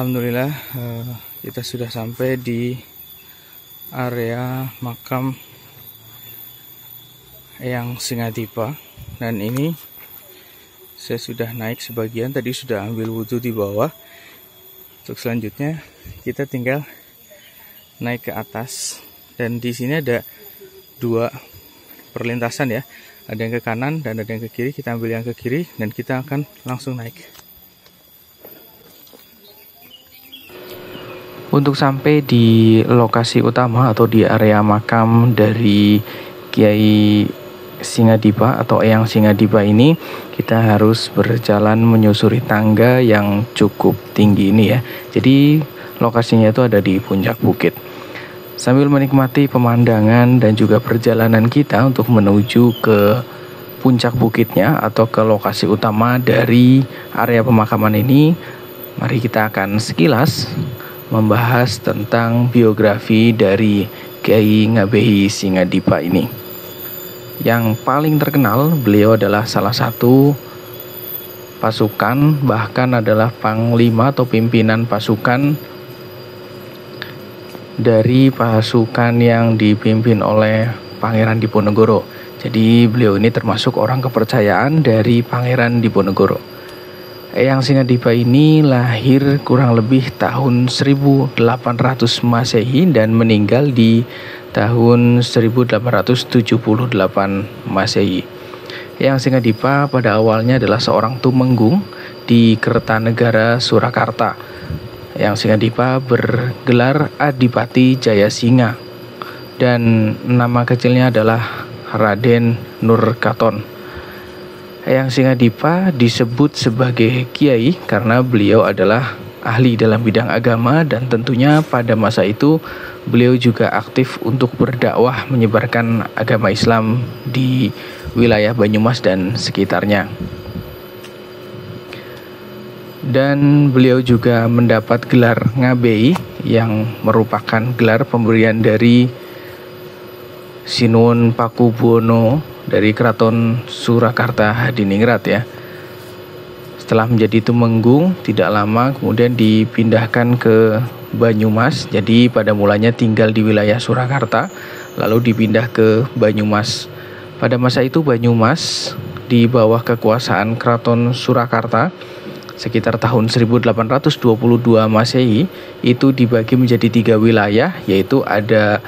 Alhamdulillah kita sudah sampai di area makam Eyang Singadipa, dan ini saya sudah naik sebagian, tadi sudah ambil wudhu di bawah. Untuk selanjutnya kita tinggal naik ke atas, dan di sini ada dua perlintasan ya, ada yang ke kanan dan ada yang ke kiri. Kita ambil yang ke kiri dan kita akan langsung naik. Untuk sampai di lokasi utama atau di area makam dari Kiai Singadipa atau Eyang Singadipa ini, kita harus berjalan menyusuri tangga yang cukup tinggi ini ya. Jadi lokasinya itu ada di puncak bukit. Sambil menikmati pemandangan dan juga perjalanan kita untuk menuju ke puncak bukitnya atau ke lokasi utama dari area pemakaman ini, mari kita akan sekilas membahas tentang biografi dari Kiai Ngabehi Singadipa ini. Yang paling terkenal, beliau adalah salah satu pasukan, bahkan adalah panglima atau pimpinan pasukan dari pasukan yang dipimpin oleh Pangeran Diponegoro. Jadi beliau ini termasuk orang kepercayaan dari Pangeran Diponegoro. Eyang Singadipa ini lahir kurang lebih tahun 1800 Masehi dan meninggal di tahun 1878 Masehi. Eyang Singadipa pada awalnya adalah seorang tumenggung di Kertanegara, Surakarta. Eyang Singadipa bergelar Adipati Jayasinga dan nama kecilnya adalah Raden Nurkaton. Eyang Singadipa disebut sebagai kiai karena beliau adalah ahli dalam bidang agama, dan tentunya pada masa itu beliau juga aktif untuk berdakwah menyebarkan agama Islam di wilayah Banyumas dan sekitarnya. Dan beliau juga mendapat gelar Ngabehi yang merupakan gelar pemberian dari Sinuwun Pakubuwono dari Keraton Surakarta Hadiningrat ya. Setelah menjadi tumenggung tidak lama kemudian dipindahkan ke Banyumas. Jadi pada mulanya tinggal di wilayah Surakarta, lalu dipindah ke Banyumas. Pada masa itu Banyumas di bawah kekuasaan Keraton Surakarta sekitar tahun 1822 Masehi itu dibagi menjadi 3 wilayah, yaitu ada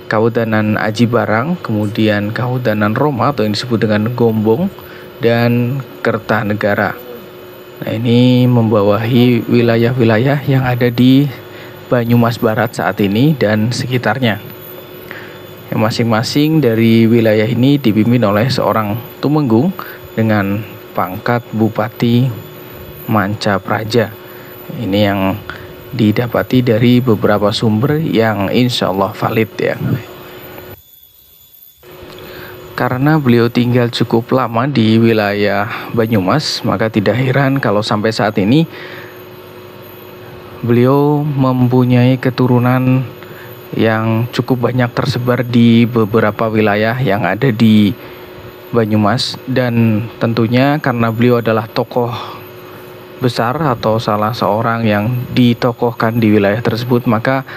Kahudanan Aji Barang, kemudian Kahudanan Roma atau yang disebut dengan Gombong, dan Kertanegara. Nah, ini membawahi wilayah-wilayah yang ada di Banyumas Barat saat ini dan sekitarnya. Yang masing-masing dari wilayah ini dipimpin oleh seorang tumenggung dengan pangkat Bupati Mancapraja. Ini yang didapati dari beberapa sumber yang insya Allah valid ya. Karena beliau tinggal cukup lama di wilayah Banyumas, maka tidak heran kalau sampai saat ini beliau mempunyai keturunan yang cukup banyak tersebar di beberapa wilayah yang ada di Banyumas. Dan tentunya karena beliau adalah tokoh besar atau salah seorang yang ditokohkan di wilayah tersebut, maka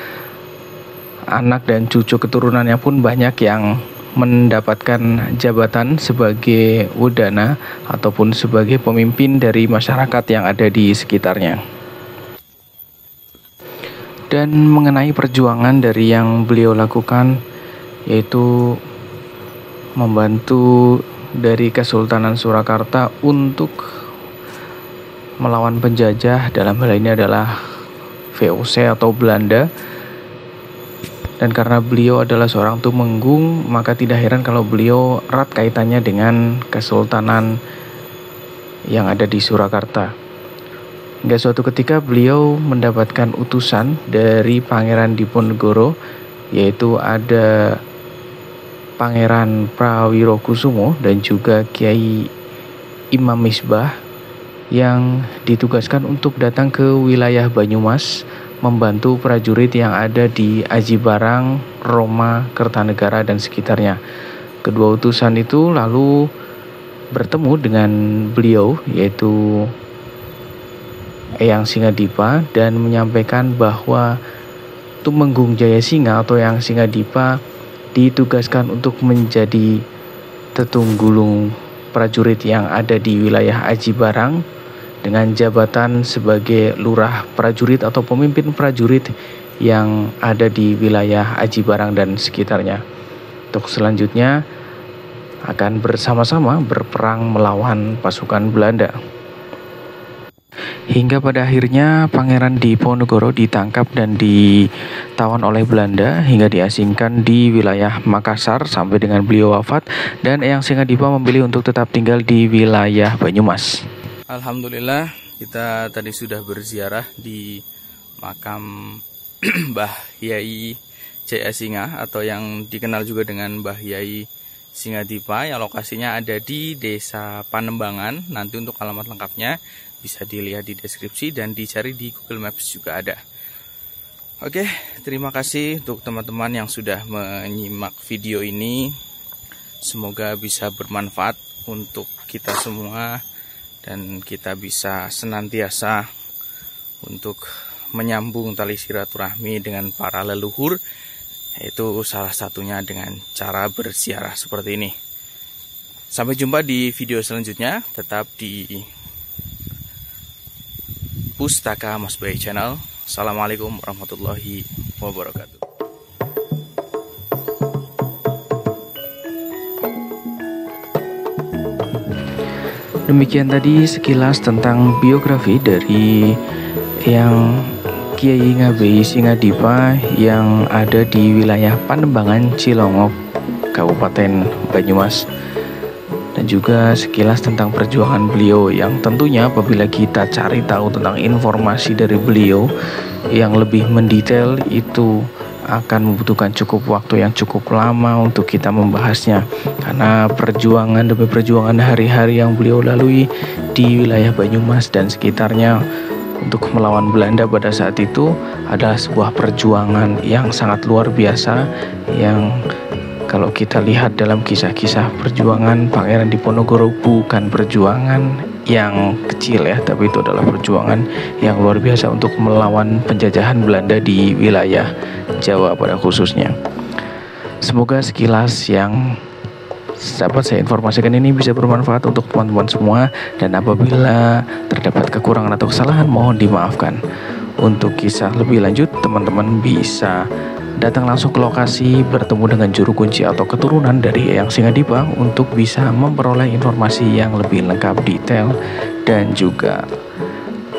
anak dan cucu keturunannya pun banyak yang mendapatkan jabatan sebagai udana ataupun sebagai pemimpin dari masyarakat yang ada di sekitarnya. Dan mengenai perjuangan dari yang beliau lakukan, yaitu membantu dari Kesultanan Surakarta untuk melawan penjajah, dalam hal ini adalah VOC atau Belanda. Dan karena beliau adalah seorang tumenggung, maka tidak heran kalau beliau erat kaitannya dengan kesultanan yang ada di Surakarta. Hingga suatu ketika beliau mendapatkan utusan dari Pangeran Diponegoro, yaitu ada Pangeran Prawirokusumo dan juga Kiai Imam Misbah, yang ditugaskan untuk datang ke wilayah Banyumas membantu prajurit yang ada di Aji Barang, Roma, Kertanegara dan sekitarnya. Kedua utusan itu lalu bertemu dengan beliau, yaitu Eyang Singadipa dan menyampaikan bahwa Tumenggung Jayasinga atau Eyang Singadipa ditugaskan untuk menjadi tetunggulung prajurit yang ada di wilayah Aji Barang dengan jabatan sebagai lurah prajurit atau pemimpin prajurit yang ada di wilayah Aji Barang dan sekitarnya. Untuk selanjutnya akan bersama-sama berperang melawan pasukan Belanda. Hingga pada akhirnya Pangeran Diponegoro ditangkap dan ditawan oleh Belanda hingga diasingkan di wilayah Makassar sampai dengan beliau wafat, dan Eyang Singadipa memilih untuk tetap tinggal di wilayah Banyumas. Alhamdulillah, kita tadi sudah berziarah di makam Mbah Yai Jayasinga atau yang dikenal juga dengan Mbah Yai Singadipa, yang lokasinya ada di Desa Panembangan. Nanti untuk alamat lengkapnya bisa dilihat di deskripsi dan dicari di Google Maps juga ada. Oke, terima kasih untuk teman-teman yang sudah menyimak video ini. Semoga bisa bermanfaat untuk kita semua dan kita bisa senantiasa untuk menyambung tali silaturahmi dengan para leluhur, yaitu salah satunya dengan cara berziarah seperti ini. Sampai jumpa di video selanjutnya, tetap di Pustaka Mas Bayu Channel. Assalamualaikum warahmatullahi wabarakatuh. Demikian tadi sekilas tentang biografi dari Eyang Kiai Ngabei Singadipa yang ada di wilayah Panembangan, Cilongok, Kabupaten Banyumas. Dan juga sekilas tentang perjuangan beliau yang tentunya apabila kita cari tahu tentang informasi dari beliau yang lebih mendetail itu akan membutuhkan cukup waktu yang cukup lama untuk kita membahasnya, karena perjuangan demi perjuangan hari-hari yang beliau lalui di wilayah Banyumas dan sekitarnya untuk melawan Belanda pada saat itu adalah sebuah perjuangan yang sangat luar biasa, yang kalau kita lihat dalam kisah-kisah perjuangan Pangeran Diponegoro bukan perjuangan yang kecil ya, tapi itu adalah perjuangan yang luar biasa untuk melawan penjajahan Belanda di wilayah Jawa pada khususnya. Semoga sekilas yang dapat saya informasikan ini bisa bermanfaat untuk teman-teman semua, dan apabila terdapat kekurangan atau kesalahan mohon dimaafkan. Untuk kisah lebih lanjut teman-teman bisa datang langsung ke lokasi, bertemu dengan juru kunci atau keturunan dari Eyang Singadipa untuk bisa memperoleh informasi yang lebih lengkap, detail, dan juga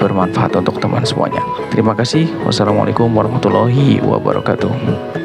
bermanfaat untuk teman semuanya. Terima kasih. Wassalamualaikum warahmatullahi wabarakatuh.